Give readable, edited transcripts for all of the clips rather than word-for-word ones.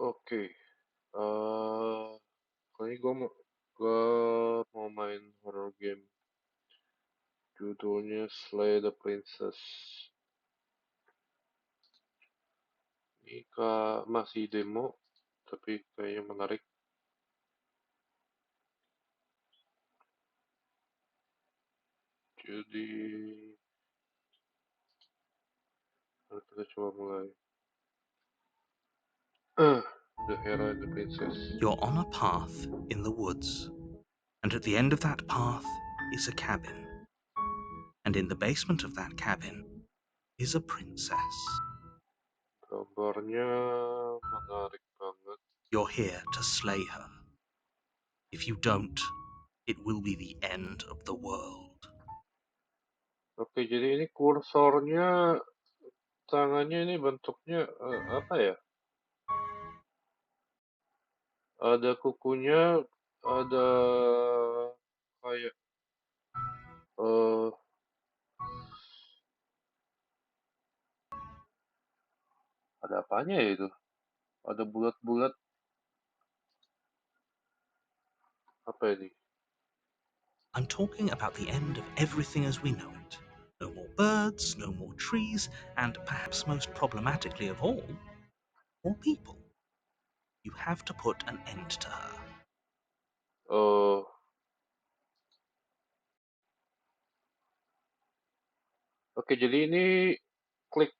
Oke, kali ini gue mau main horror game. Judulnya Slay the Princess. Ini masih demo, tapi kayaknya menarik. Jadi, mari kita coba mulai. The Hero and the Princess. You're on a path in the woods, and at the end of that path is a cabin. And in the basement of that cabin is a princess. Gambarnya menarik banget. You're here to slay her. If you don't, it will be the end of the world. Oke, jadi ini kursornya, tangannya ini bentuknya apa ya? Ada kukunya, ada kayak eh ada apanya ya itu? Ada bulat-bulat apa ini? I'm talking about the end of everything as we know it. No more birds, no more trees, and perhaps most problematically of all, more people. You have to put an end to her. Eh, oke, jadi ini klik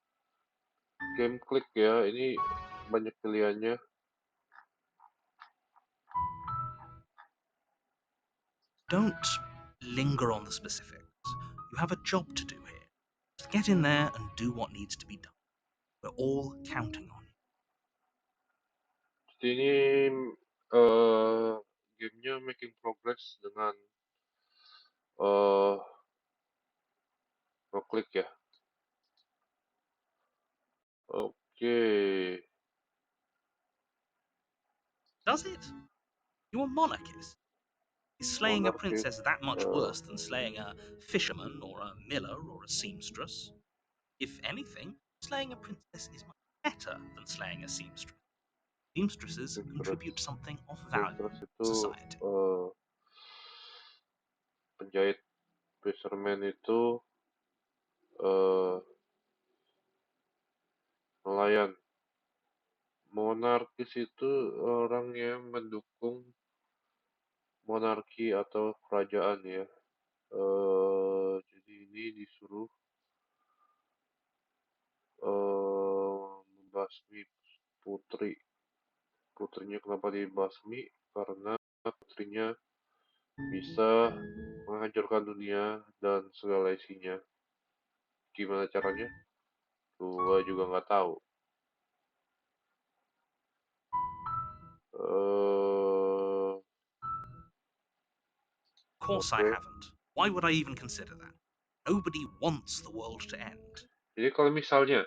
game klik ya. Ini banyak pilihannya. Don't linger on the specifics. You have a job to do here. Just get in there and do what needs to be done. We're all counting on you. Jadi ini gamenya making progress dengan eh ngeklik ya. Oke, Does it? You're a monarchist. Is slaying a monarkis. princess that much eh, worse than slaying a fisherman or a miller or a seamstress? If anything, slaying a princess is much better than slaying a seamstress. Seamstresses contribute Seamstress. something of value Seamstress to itu society. eh penjahit. Fisherman itu eh nelayan. Monarkis itu orang yang mendukung monarki atau kerajaan ya. Jadi ini disuruh membasmi putri. Putrinya kenapa dibasmi? Karena putrinya bisa menghancurkan dunia dan segala isinya. Gimana caranya? Gua juga nggak tahu. Eh, Of course I oke. haven't. Why would I even consider that? Nobody wants the world to end. Jadi kalau misalnya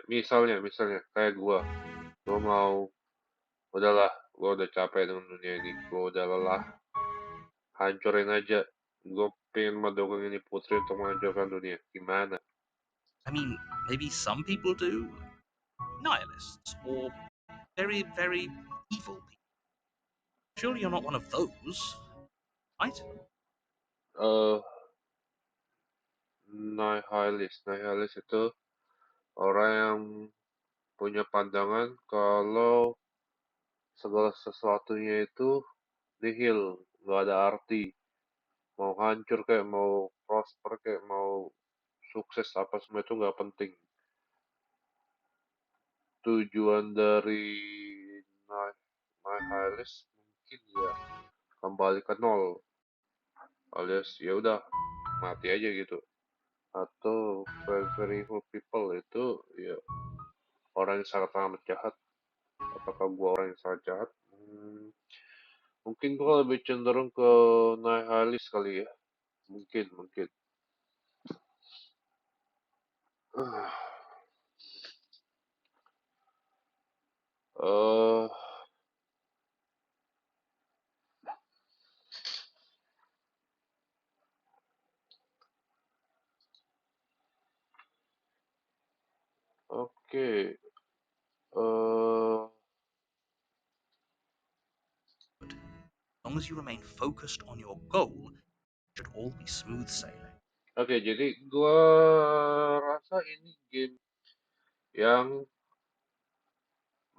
kayak gua mau udahlah, gua udah capek dengan dunia ini, gua udah lelah, hancurin aja. Gua pengen mendukung ini putri untuk menghancurkan dunia. Gimana? I mean, maybe some people do. Nihilists, or very, very evil people. Surely you're not one of those, right? Eh, Nihilis itu orang yang punya pandangan kalau segala sesuatunya itu nihil, nggak ada arti. Mau hancur kayak mau prosper kayak mau sukses apa semua itu nggak penting. Tujuan dari nihilis mungkin ya kembali ke nol, alias ya udah mati aja gitu. Atau very, very evil people itu ya orang yang sangat amat jahat. Apakah gua orang yang sangat jahat? Mungkin gua lebih cenderung ke nihilis kali ya. Mungkin. Eh, oke. Eh, long as you remain focused on your goal, it should all be smooth sailing. Oke, jadi gua rasa ini game yang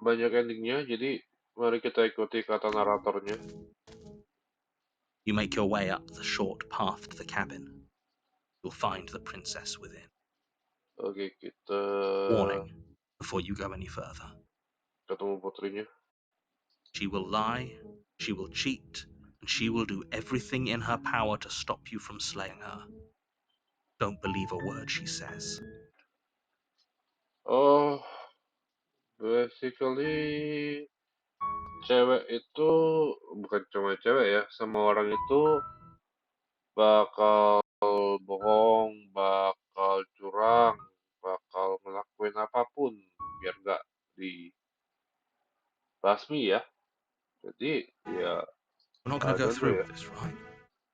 banyak endingnya, jadi mari kita ikuti kata naratornya. You make your way up the short path to the cabin. You'll find the princess within. Oke, kita Warning, before you go any further. ketemu putrinya. She will lie, she will cheat, and she will do everything in her power to stop you from slaying her. Don't believe a word she says. Oh, basically cewek itu bukan cuma cewek ya, semua orang itu bakal bohong, bakal curang, bakal ngelakuin apapun biar nggak dibasmi ya. Jadi ya We're not I going to go don't know through ya. with this, right?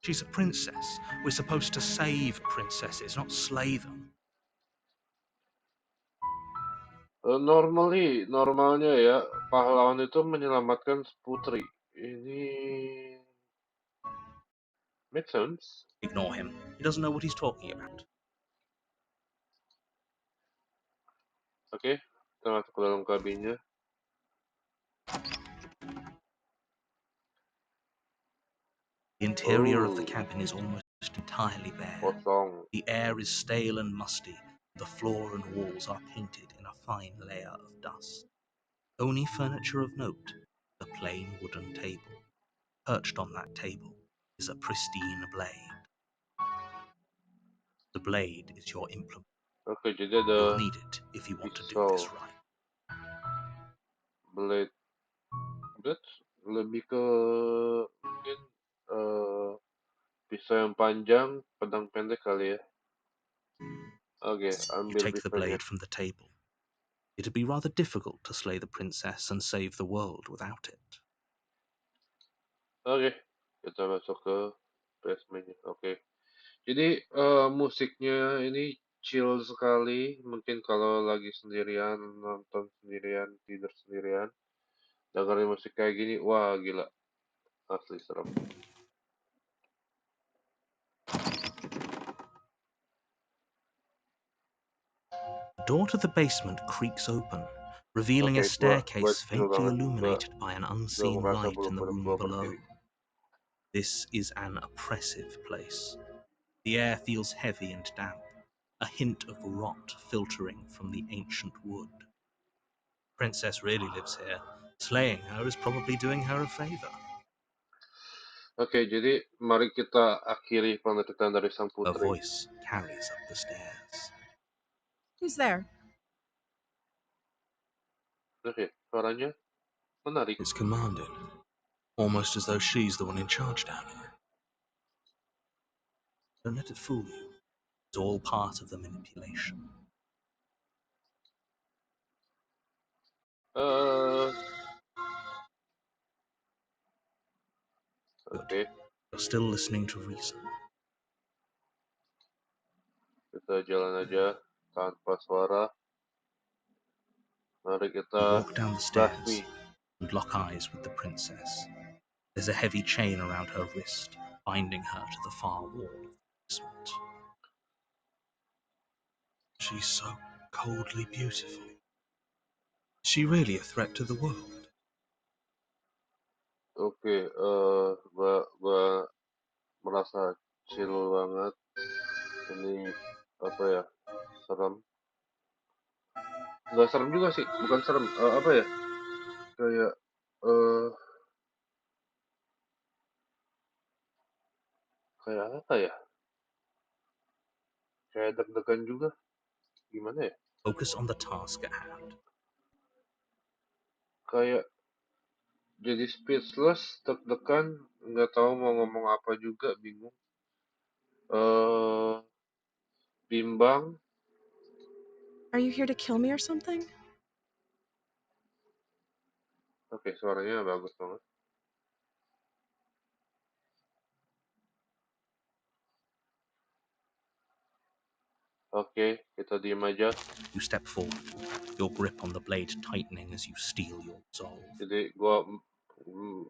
She's a princess. We're supposed to save princesses, not slay them. Normalnya ya pahlawan itu menyelamatkan putri. Ini make sense. Ignore him. He doesn't know what he's talking about. Oke, kita masuk ke dalam kabinnya. The interior of the Oh, cabin is almost entirely bare. kosong. The air is stale and musty. The floor and walls are painted in a fine layer of dust. Only furniture of note, the plain wooden table. Perched on that table is a pristine blade. The blade is your implement. Oke, jadi ada You'll need it if you want to do this pisau, right. blade, blade lebih ke mungkin eh pisau yang panjang, pedang pendek kali ya. Oke, You ambil take the pisaunya. blade from the table. It'd be rather difficult to slay the princess and save the world without it. Oke, kita masuk ke basementnya. Oke. Jadi musiknya ini chill sekali. Mungkin kalau lagi sendirian, nonton sendirian, tidur sendirian, dengerin musik kayak gini, wah gila, asli serem. The door to the basement creaks open, revealing Oke, a gua staircase chill faintly banget. illuminated by an Gua unseen merasa light in belum the benar room gua below. berdiri. This is an oppressive place. The air feels heavy and damp, a hint of rot filtering from the ancient wood. Princess really lives here. Slaying her is probably doing her a favor. Oke, jadi mari kita akhiri penelitian dari sang Her putri. voice carries up the stairs. Who's there? Oke, suaranya menarik. It's commanding, almost as though she's the one in charge down here. Don't let it fool you. It's all part of the manipulation. eh Good. oke, You're still listening to reason. kita jalan aja tanpa suara. Mari kita You walk down the basmi. stairs and lock eyes with the princess. There's a heavy chain around her wrist, binding her to the far wall of the basement. She's so coldly beautiful. Is she really a threat to the world? Oke, gua merasa chill banget. Ini apa ya? Serem. Nggak serem juga sih, bukan serem. Apa ya? Kayak eh kayak apa ya? Kayak deg-degan juga. Gimana ya? Focus on the task at hand. Kayak jadi speechless, deg-degan, nggak tahu mau ngomong apa juga, bingung. Bimbang. Are you here to kill me or something? Oke, suaranya bagus banget. Oke, kita diem aja. You step forward, your grip on the blade tightening as you steel your resolve. Jadi gua mm,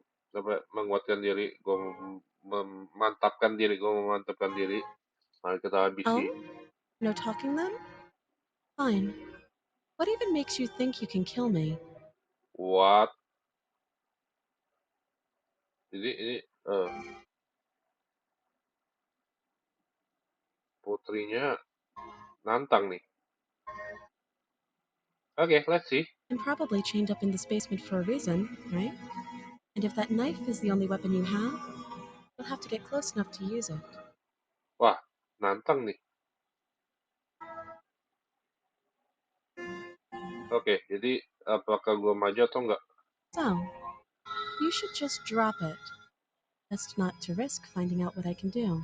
menguatkan diri, gue memantapkan diri. Mari kita habisi. Oh? No talking then? Fine. What even makes you think you can kill me? What? Jadi ini putrinya nantang nih. Oke, let's see. I'm probably chained up in this basement for a reason, right? And if that knife is the only weapon you have, you'll have to get close enough to use it. Wah, nantang nih. Oke, jadi apakah gue maju atau enggak? So, you should just drop it. Best not to risk finding out what I can do.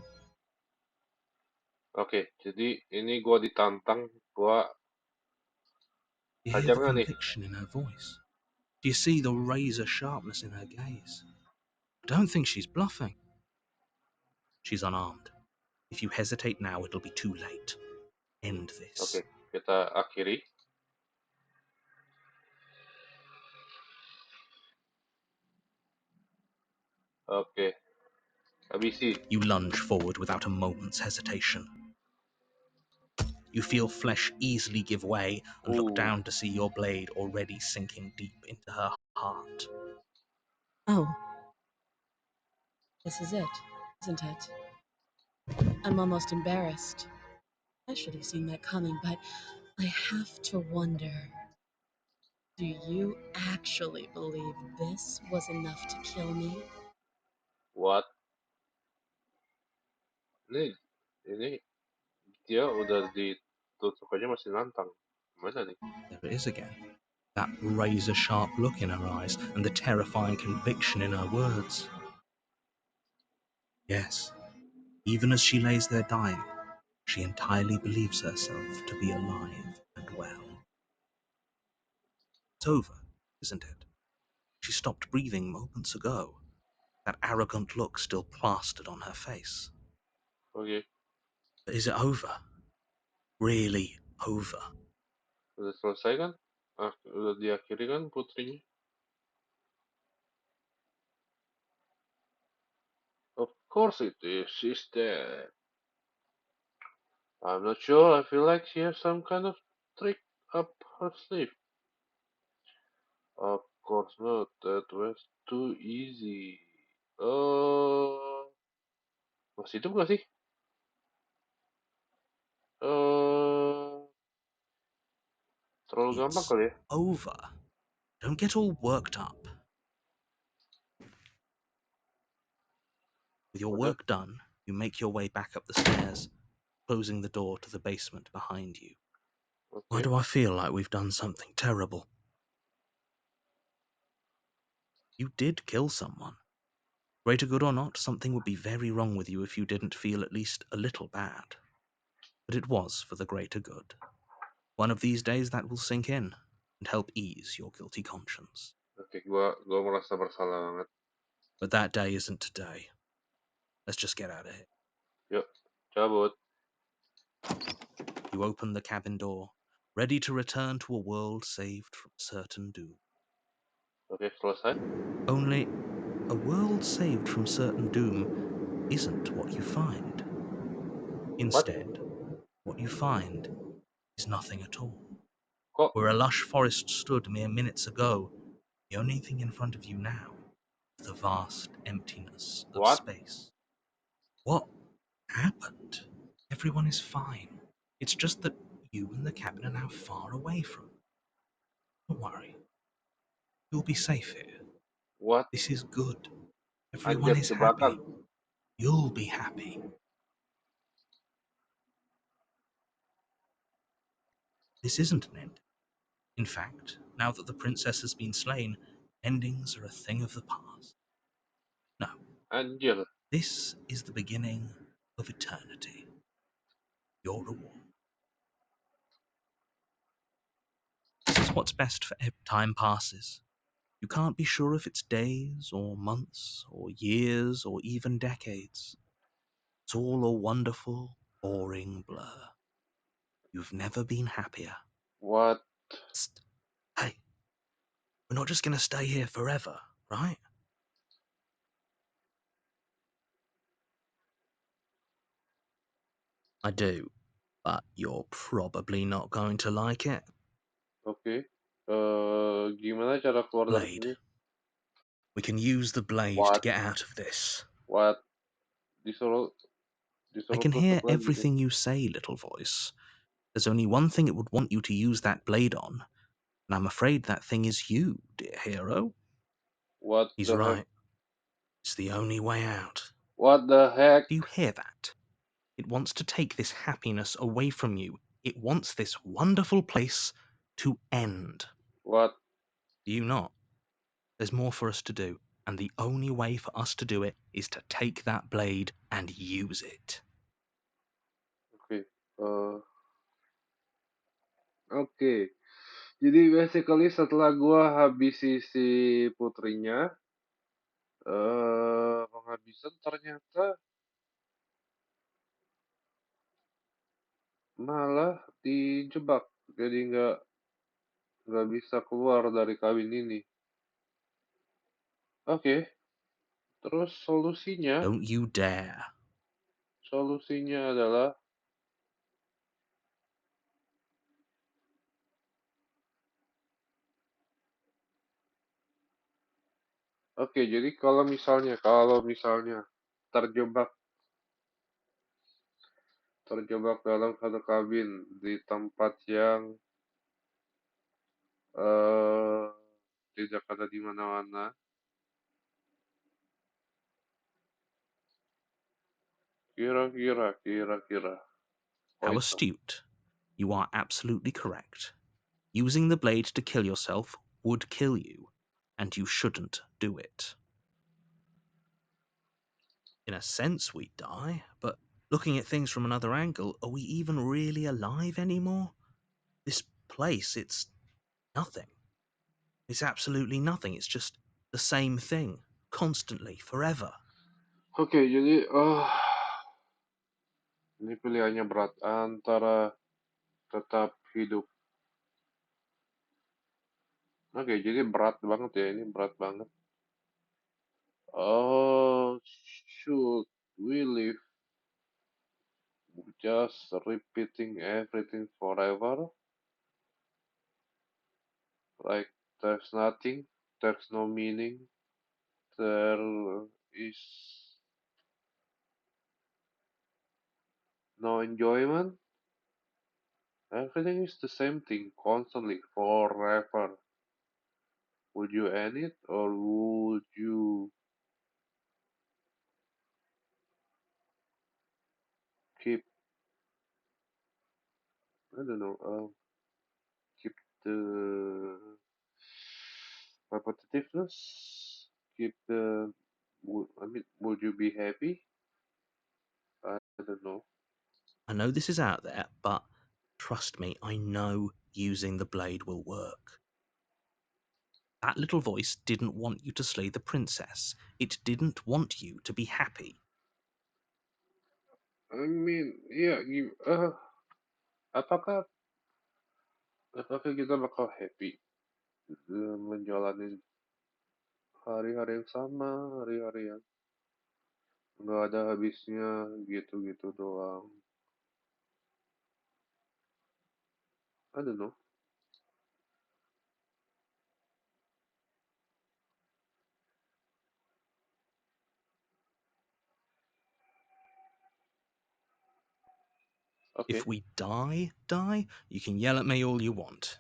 Oke, jadi ini gue ditantang, gue Do you hear hajar the nggak nih? conviction in her voice? Do you see the razor sharpness in her gaze? I don't think she's bluffing. She's unarmed. If you hesitate now, it'll be too late. End Oke, this. kita akhiri. Oke, habisi. You lunge forward without a moment's hesitation. You feel flesh easily give way and look Uh, down to see your blade already sinking deep into her heart. Oh, this is it, isn't it? I'm almost embarrassed. I should have seen that coming, but I have to wonder. Do you actually believe this was enough to kill me? what? Ini dia udah ditutup aja masih nantang. Gimana nih? There it is again. That razor sharp look in her eyes and the terrifying conviction in her words. Yes, even as she lays there dying, she entirely believes herself to be alive and well. It's over, isn't it? She stopped breathing moments ago, that arrogant look still plastered on her face. Oke, But is it over? Really over? udah selesai kan? Udah diakhiri kan putrinya? Of course it is. She's dead. I'm not sure. I feel like she has some kind of trick up her sleeve. Of course not. That was too easy. Masih hidup gak sih? Terlalu gampang It's kali ya? over. Don't get all worked up. With your Udah, work done, you make your way back up the stairs, closing the door to the basement behind you. Why oke. do I feel like we've done something terrible? You did kill someone. Greater good or not, something would be very wrong with you if you didn't feel at least a little bad. But it was for the greater good. One of these days that will sink in and help ease your guilty conscience. Oke, gua merasa bersalah banget. But that day isn't today. Let's just get out of here. Yuk, cabut. You open the cabin door, ready to return to a world saved from certain doom. Oke, selesai. Only, a world saved from certain doom isn't what you find. What? Instead, what you find is nothing at all. Kok? Where a lush forest stood mere minutes ago, the only thing in front of you now is the vast emptiness of What? space. What happened? Everyone is fine. It's just that you and the cabin are now far away from them. Don't worry. You'll be safe here. What? This is good. Everyone Anjir, is jebakan. happy. You'll be happy. This isn't an ending. In fact, now that the princess has been slain, endings are a thing of the past. No, Anjir. this is the beginning of eternity. Your reward. This is what's best for every time passes. You can't be sure if it's days or months or years or even decades. It's all a wonderful, boring blur. You've never been happier. What? Psst. Hey, we're not just going to stay here forever, right? I do, but you're probably not going to like it. Oke. Gimana cara keluar dari Blade. sini? We can use the blade to What? get out of this. What? Disuruh I disuruh can tusuk hear lagi deh. everything you say, little voice. There's only one thing it would want you to use that blade on, and I'm afraid that thing is you, dear hero. What He's the heck? right. It's the only way out. What the heck? Do you hear that? It wants to take this happiness away from you. It wants this wonderful place to end. What? Do you not? There's more for us to do, and the only way for us to do it is to take that blade and use it. Oke. Oke. Jadi basically setelah gua habisi si putrinya, penghabisan ternyata malah dijebak. Jadi nggak bisa keluar dari kabin ini. Oke. Terus Don't you dare. solusinya adalah oke. Jadi kalau misalnya terjebak terjebak dalam satu kabin di tempat yang eh tidak ada di mana-mana, kira-kira. Oh How itu. astute. You are absolutely correct. Using the blade to kill yourself would kill you, and you shouldn't do it. In a sense, we die, but looking at things from another angle, are we even really alive anymore? This place, it's nothing. It's absolutely nothing. It's just the same thing, constantly, forever. Oke, jadi ini pilihannya berat antara tetap hidup. Oke, jadi berat banget ya, ini berat banget. Oh, should we live just repeating everything forever? Like there's nothing, there's no meaning, there is no enjoyment. Everything is the same thing constantly, forever. Would you end it or would you keep, I don't know, keep the repetitiveness? Keep the, would you be happy? I don't know. I know this is out there, but trust me, I know using the blade will work. That little voice didn't want you to slay the princess. It didn't want you to be happy. Yeah, apakah apakah kita bakal happy menjalani hari-hari yang sama, hari-hari yang nggak ada habisnya, gitu-gitu doang. I don't know. If Okay. we die, you can yell at me all you want.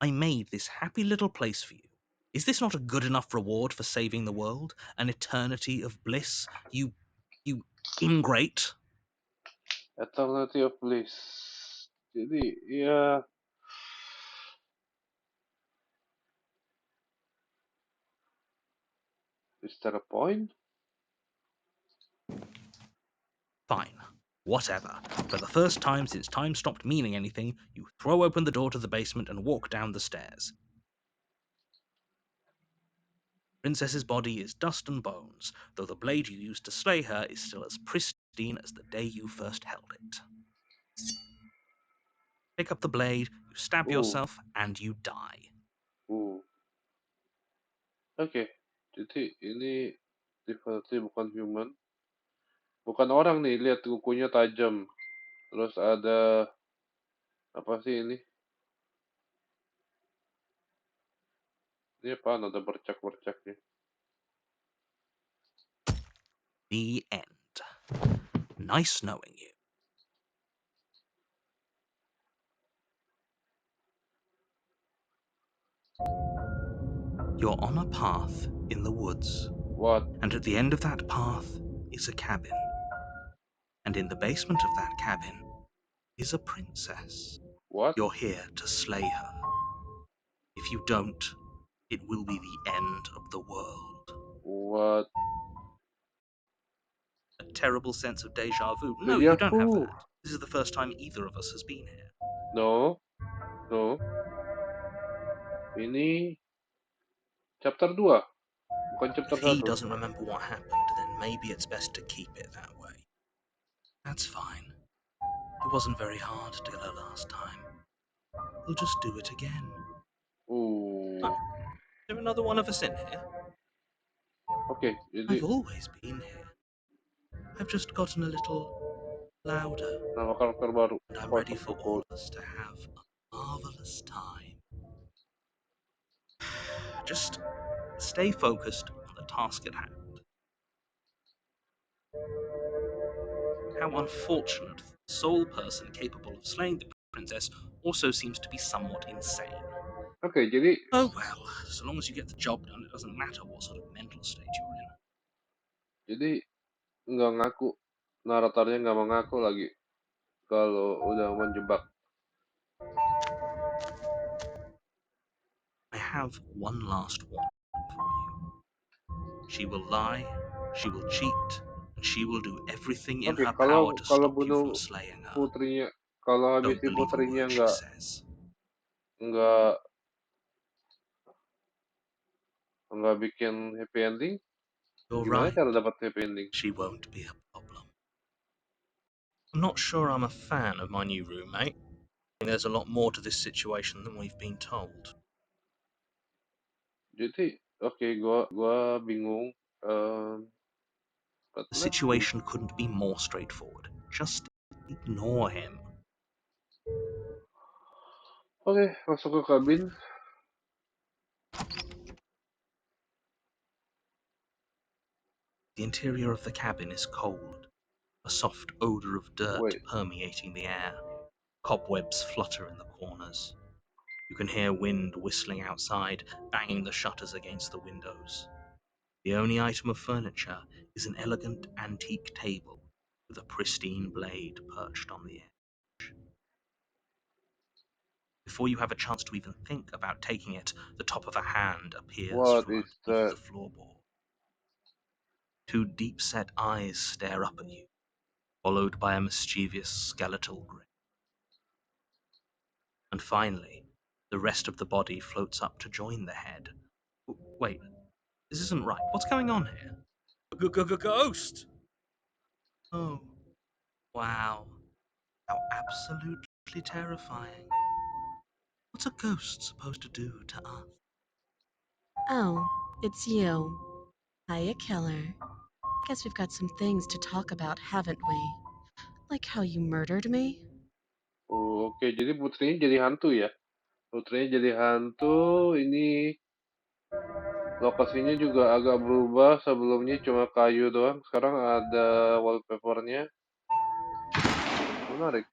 I made this happy little place for you. Is this not a good enough reward for saving the world? An eternity of bliss? You ingrate? Eternity of Bliss. Jadi ya, is there a point? Fine. Whatever. For the first time since time stopped meaning anything, you throw open the door to the basement and walk down the stairs. Princess's body is dust and bones, though the blade you used to slay her is still as pristine as the day you first held it. Pick up the blade, you stab Uh, yourself, and you die. uh. Oke. Jadi ini definitely bukan human. Bukan orang nih, lihat kukunya tajam. Terus ada apa sih ini? Ini apaan? Ada bercak-bercaknya. The end. Nice knowing you. You're on a path in the woods, What? and at the end of that path is a cabin. And in the basement of that cabin is a princess. What? You're here to slay her. If you don't, it will be the end of the world. What? A terrible sense of deja vu. No, Deja you don't have vu. that. This is the first time either of us has been here. No. No. Ini chapter 2, bukan chapter If he 1. doesn't remember what happened, then maybe it's best to keep it that way. That's fine. It wasn't very hard to kill her last time. We'll just do it again. Uh. Oh, is there another one of us in here? Oke, jadi I've always been here. I've just gotten a little louder, nama karakter baru. and I'm Voice ready of the for all Code. of us to have a marvelous time. Just stay focused on the task at hand. How unfortunate that the sole person capable of slaying the princess also seems to be somewhat insane. Oke, jadi Oh well, so long as you get the job done, it doesn't matter what sort of mental state you're in. jadi nggak ngaku, naratornya nggak mau ngaku lagi kalau udah menjebak. I have one last warning for you. She will lie, she will cheat, and she will do everything in Oke, her kalau power to kalau stop you bunuh from slaying her. putrinya, kalau Don't habisin believe a putrinya word she says. nggak nggak bikin happy ending, You're gimana right, cara dapat happy ending? she won't be a problem. I'm not sure I'm a fan of my new roommate. I think there's a lot more to this situation than we've been told. Jadi, oke, gua bingung. But The let's see. situation couldn't be more straightforward. Just ignore him. Oke, masuk ke kabin. The interior of the cabin is cold, a soft odor of dirt Wait, permeating the air. Cobwebs flutter in the corners. You can hear wind whistling outside, banging the shutters against the windows. The only item of furniture is an elegant antique table with a pristine blade perched on the edge. Before you have a chance to even think about taking it, the top of a hand appears what from is underneath that? the floorboard. Two deep-set eyes stare up at you, followed by a mischievous skeletal grin. And finally, the rest of the body floats up to join the head. Wait, this isn't right. What's going on here? A ghost! Oh, wow. How absolutely terrifying. What's a ghost supposed to do to us? Oh, it's you. Hiya, killer. Guess we've got some things to talk about, haven't we? Like how you murdered me? Oh, oke, jadi putrinya jadi hantu ya? Putrinya jadi hantu. Ini lokasinya juga agak berubah. Sebelumnya cuma kayu doang. Sekarang ada wallpapernya. Menarik.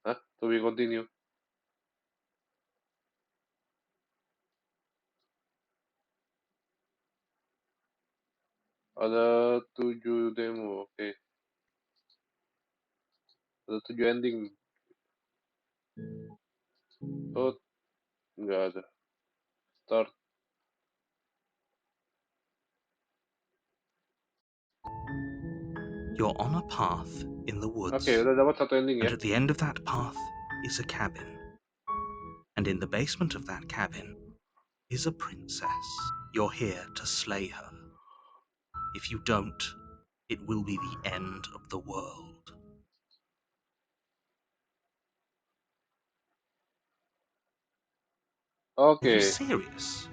Hah? To be continue. Ada 7 demo, oke. Ada 7 ending. Oh, nggak ada. Start. You're on a path in the Oke, woods, udah dapat satu ending and ya. at the end of that path is a cabin. And in the basement of that cabin is a princess. You're here to slay her. If you don't, it will be the end of the world. Are you Oke. serious?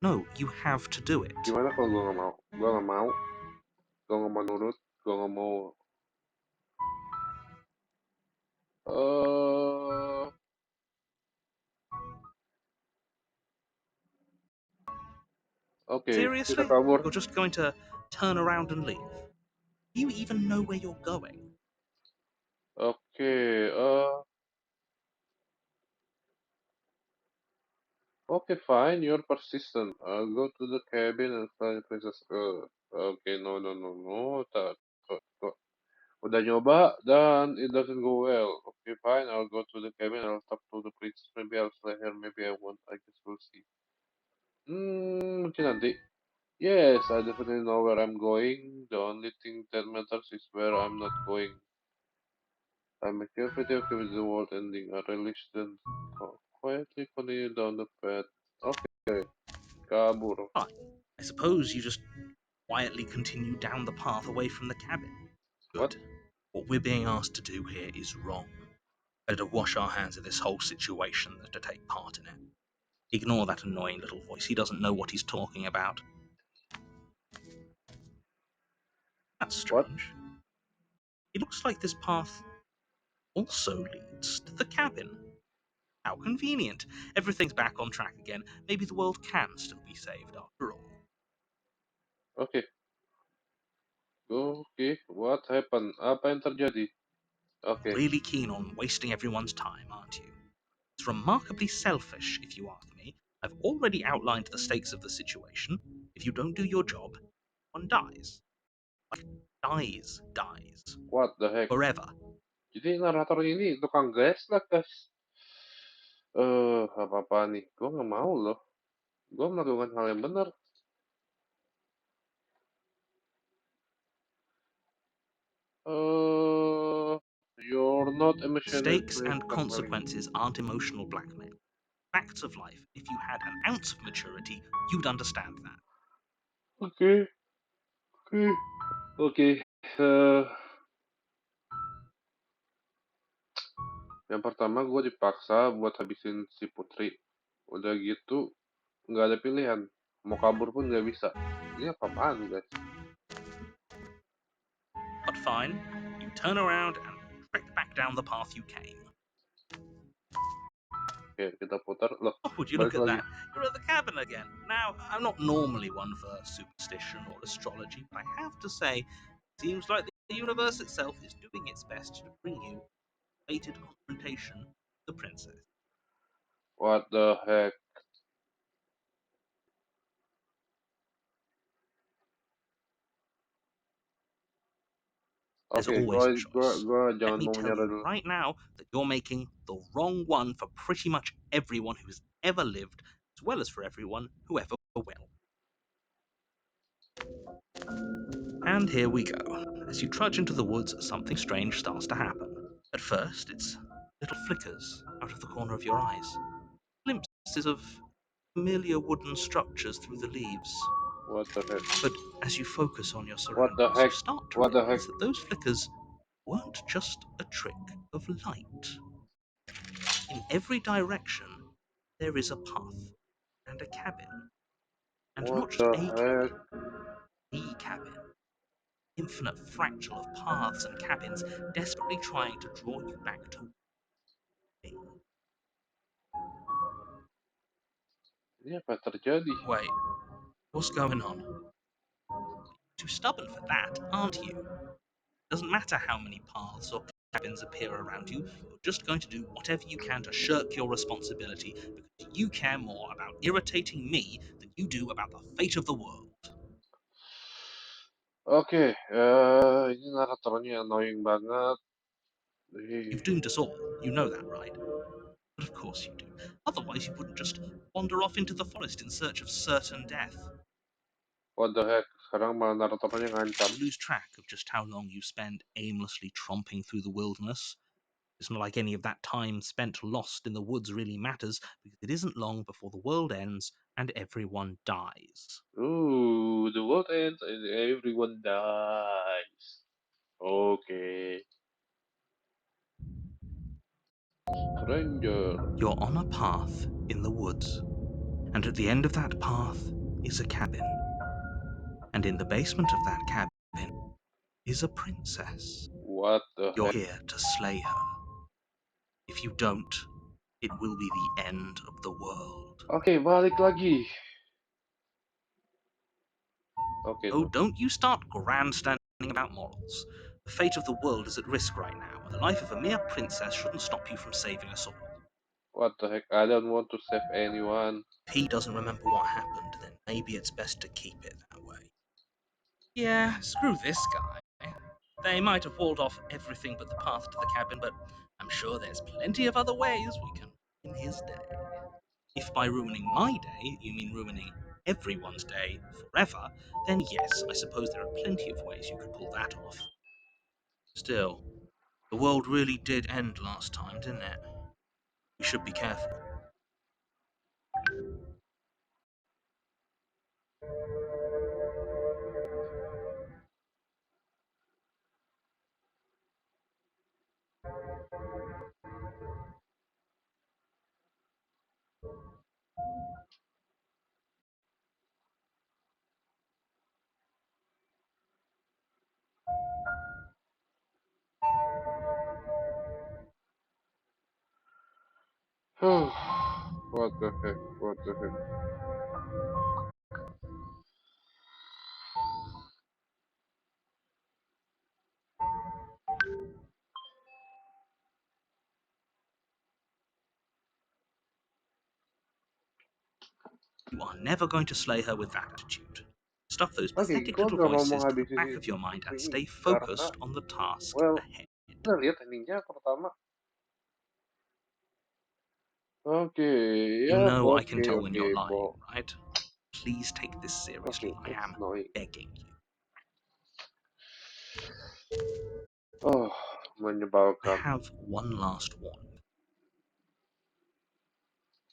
No, you have to do it. Gimana kalau gue nggak mau? Gue nggak mau. Gue nggak mau nurut. Gue nggak mau. Eh, oke, kita Seriously? kabur. You're just going to turn around and leave? Do you even know where you're going? Oke, okay, fine. You're persistent. I'll go to the cabin and find Princess. Okay, no, no, no, no. Udah nyoba dan it doesn't go well. Okay, fine. I'll go to the cabin. I'll talk to the princess. Maybe I'll slay her. Maybe I won't. I guess we'll see. Mungkin nanti. Yes, I definitely know where I'm going. The only thing that matters is where I'm not going. I'm pretty okay with the world ending. I really shouldn't quietly continue down the path. Okay, kabur. Fine. I suppose you just quietly continue down the path away from the cabin. What? Good. What we're being asked to do here is wrong. Better wash our hands of this whole situation than to take part in it. Ignore that annoying little voice. He doesn't know what he's talking about. That's What? strange. It looks like this path also leads to the cabin. How convenient. Everything's back on track again. Maybe the world can still be saved after all. Okay. Okay. What happened? Apa yang terjadi? Okay. Really keen on wasting everyone's time, aren't you? It's remarkably selfish, if you ask me. I've already outlined the stakes of the situation. If you don't do your job, one dies. Like, dies. What the heck? Forever. Jadi narator ini tukang gas lah, guys. Apa-apa nih? Gue nggak mau loh. Gue melakukan hal yang benar. You're not Stakes emotionally and blackmailing. consequences aren't emotional blackmail. Facts of life. If you had an ounce of maturity, you'd understand that. Oke, oke, oke. Eh, yang pertama gue dipaksa buat habisin si Putri. Udah gitu, nggak ada pilihan. Mau kabur pun nggak bisa. Ini apa-apaan, guys? But fine, you turn around and trek back down the path you came. Oke, kita putar. Loh, Oh, would you look balik at lagi. that? You're at the cabin again. Now, I'm not normally one for superstition or astrology, but I have to say, it seems like the universe itself is doing its best to bring you fated confrontation with the princess. What the heck? There's Oke, always gua a gua choice. gua Let jangan me mau tell menyerah you dulu. right now that you're making the wrong one for pretty much everyone who's ever lived, as well as for everyone who ever will. And here we go. As you trudge into the woods, something strange starts to happen. At first, it's little flickers out of the corner of your eyes, glimpses of familiar wooden structures through the leaves. What the heck? But as you focus on your What the surroundings, you heck? start to What the heck? realize that those flickers weren't just a trick of light. In every direction, there is a path and a cabin. And What not just the a heck? cabin, the cabin. Infinite fractal of paths and cabins desperately trying to draw you back to me. Ini apa yang terjadi? Wait, what's going on? Too stubborn for that, aren't you? Doesn't matter how many paths or cabins appear around you, you're just going to do whatever you can to shirk your responsibility because you care more about irritating me than you do about the fate of the world. Oke, ini naratornya annoying banget. You've Ih, doomed us all, you know that, right? But of course you do. Otherwise, you wouldn't just wander off into the forest in search of certain death. what the heck? Sekarang malah naratornya ngancam. You lose track of just how long you spend aimlessly tromping through the wilderness. It's not like any of that time spent lost in the woods really matters, because it isn't long before the world ends and everyone dies. Ooh, the world ends and everyone dies. Okay. Stranger. You're on a path in the woods. And at the end of that path is a cabin. And in the basement of that cabin is a princess. What the You're heck? here to slay her. If you don't, it will be the end of the world. Oke, balik lagi. Oke, Oh, no. don't you start grandstanding about morals. The fate of the world is at risk right now, and the life of a mere princess shouldn't stop you from saving us all. What the heck? I don't want to save anyone. If he doesn't remember what happened, then maybe it's best to keep it that way. Yeah, screw this guy. They might have walled off everything but the path to the cabin, but I'm sure there's plenty of other ways we can ruin his day. If by ruining my day you mean ruining everyone's day forever, then yes, I suppose there are plenty of ways you could pull that off. Still, the world really did end last time, didn't it? We should be careful. What the heck? What the heck? You are never going to slay her with that attitude. Stuff those Oke, pathetic gue little gak mau voices to the menghabisi back of your mind misi and ini stay karena, focused on the task well, ahead. udah lihat endingnya pertama. Oke, You ya, know I can tell when oke, you're lying, right? Please take this seriously. Oke, I that's am annoying. begging you. Oh, I menyebalkan. have one last warning.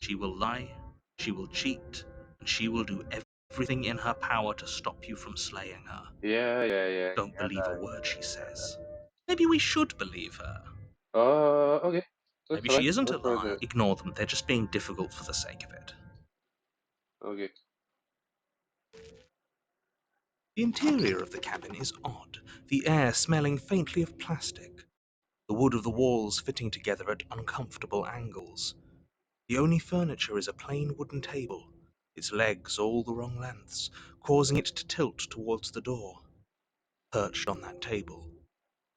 She will lie, she will cheat, and she will do everything in her power to stop you from slaying her. Ya, ya, ya, Don't ya, believe a ada, word she ya, ada. says. Maybe we should believe her. Oke, Maybe she isn't a let's try liar. that. Ignore them, they're just being difficult for the sake of it. Oke. The interior of the cabin is odd, the air smelling faintly of plastic, the wood of the walls fitting together at uncomfortable angles. The only furniture is a plain wooden table, its legs all the wrong lengths, causing it to tilt towards the door. Perched on that table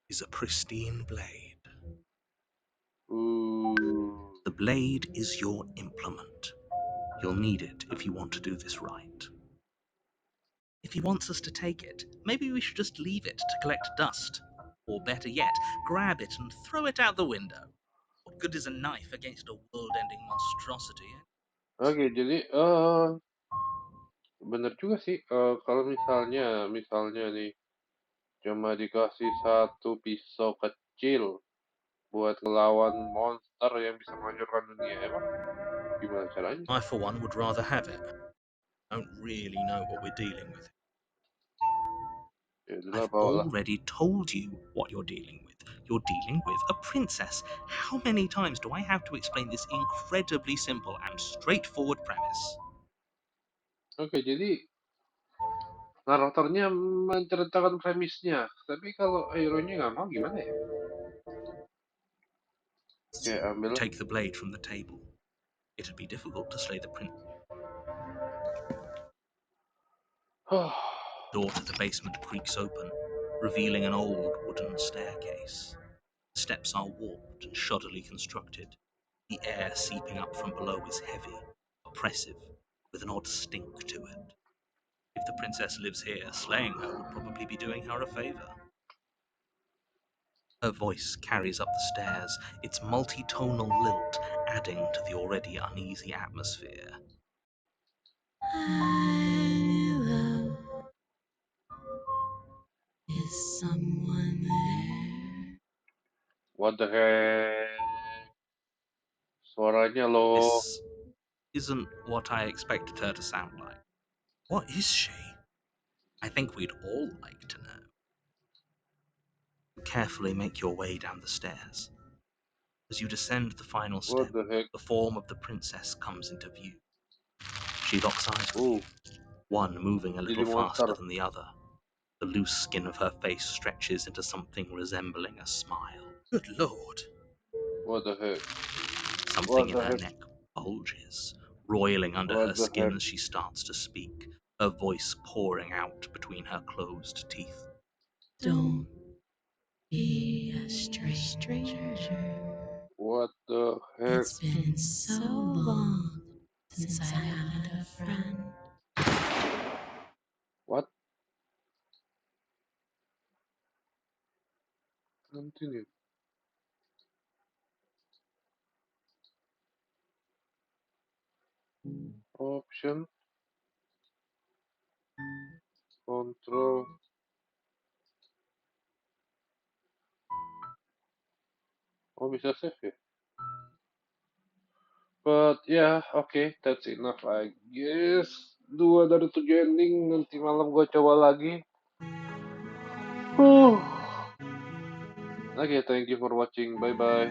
is a pristine blade. Uh, The blade is your implement. You'll need it if you want to do this right. If he wants us to take it, maybe we should just leave it to collect dust. Or better yet, grab it and throw it out the window. What good is a knife against a world-ending monstrosity? oke, jadi, bener juga sih. Kalau misalnya nih, cuma dikasih satu pisau kecil buat ngelawan monster yang bisa menghancurkan dunia, emang gimana caranya? I, for one, would rather have it. I don't really know what we're dealing with. Ya udahlah, I've bawalah. already told you what you're dealing with. You're dealing with a princess. How many times do I have to explain this incredibly simple and straightforward premise? Oke, jadi karakternya menceritakan premisnya, tapi kalau hero-nya nggak mau gimana ya? Oke, ambil lah. Take the blade from the table. It'd be difficult to slay the prince. The door to the basement creaks open, revealing an old wooden staircase. The steps are warped and shoddily constructed. The air seeping up from below is heavy, oppressive, with an odd stink to it. If the princess lives here, slaying her would probably be doing her a favor. Her voice carries up the stairs, its multi-tonal lilt adding to the already uneasy atmosphere. Hello, is someone there? What the heck? Suaranya loh. This isn't what I expected her to sound like. What is she? I think we'd all like to know. You carefully make your way down the stairs. As you descend the final What step, the heck? the form of the princess comes into view. She locks eyes with you, one moving a Jadi little faster monster. than the other. The loose skin of her face stretches into something resembling a smile. Good Lord! What the heck? Something What in the her heck? neck bulges, roiling under her What the skin heck? as she starts to speak, her voice pouring out between her closed teeth. Don't be a stranger. What the heck? It's been so long since I had a friend. What? Continue. Option. Control. Oh, bisa save ya? But yeah, okay, that's enough I guess. 2 dari 7 ending, nanti malam gue coba lagi. Okay, thank you for watching. Bye bye.